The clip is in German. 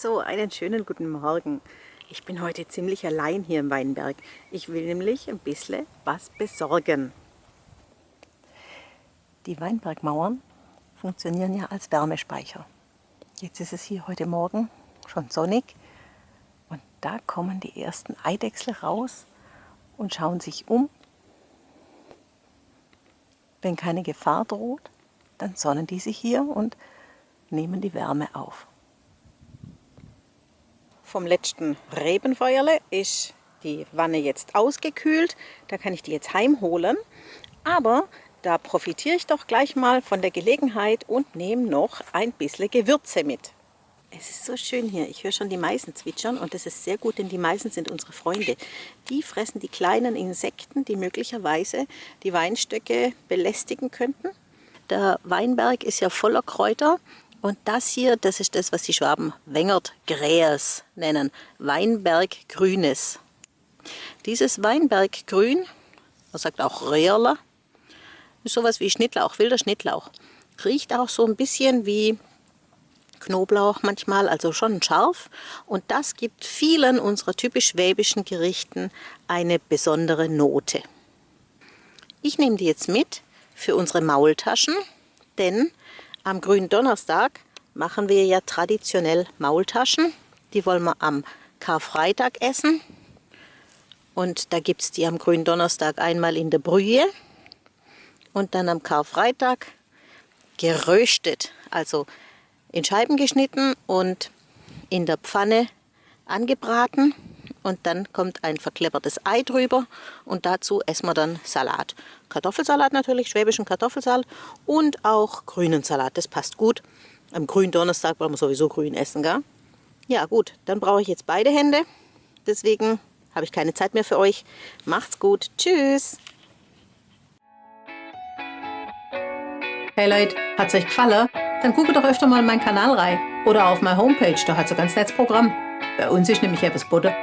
So, einen schönen guten Morgen. Ich bin heute ziemlich allein hier im Weinberg. Ich will nämlich ein bisschen was besorgen. Die Weinbergmauern funktionieren ja als Wärmespeicher. Jetzt ist es hier heute Morgen schon sonnig und da kommen die ersten Eidechsel raus und schauen sich um. Wenn keine Gefahr droht, dann sonnen die sich hier und nehmen die Wärme auf. Vom letzten Rebenfeuerle ist die Wanne jetzt ausgekühlt. Da kann ich die jetzt heimholen. Aber da profitiere ich doch gleich mal von der Gelegenheit und nehme noch ein bisschen Gewürze mit. Es ist so schön hier. Ich höre schon die Meißen zwitschern und das ist sehr gut, denn die Meißen sind unsere Freunde. Die fressen die kleinen Insekten, die möglicherweise die Weinstöcke belästigen könnten. Der Weinberg ist ja voller Kräuter. Und das hier, das ist das, was die Schwaben Wengertgräs nennen, Weinberggrünes. Dieses Weinberggrün, man sagt auch Röhrler, ist sowas wie Schnittlauch, wilder Schnittlauch. Riecht auch so ein bisschen wie Knoblauch manchmal, also schon scharf. Und das gibt vielen unserer typisch schwäbischen Gerichten eine besondere Note. Ich nehme die jetzt mit für unsere Maultaschen, denn am Gründonnerstag machen wir ja traditionell Maultaschen. Die wollen wir am Karfreitag essen. Und da gibt es die am Gründonnerstag einmal in der Brühe und dann am Karfreitag geröstet. Also in Scheiben geschnitten und in der Pfanne angebraten. Und dann kommt ein verkleppertes Ei drüber und dazu essen wir dann Salat. Kartoffelsalat natürlich, schwäbischen Kartoffelsalat und auch grünen Salat. Das passt gut. Am Gründonnerstag wollen wir sowieso grün essen, gell? Ja gut, dann brauche ich jetzt beide Hände. Deswegen habe ich keine Zeit mehr für euch. Macht's gut. Tschüss. Hey Leute, hat's euch gefallen? Dann guckt doch öfter mal in meinen Kanal rein. Oder auf meine Homepage, da hat's ein ganz nettes Programm. Bei uns ist nämlich etwas Butter.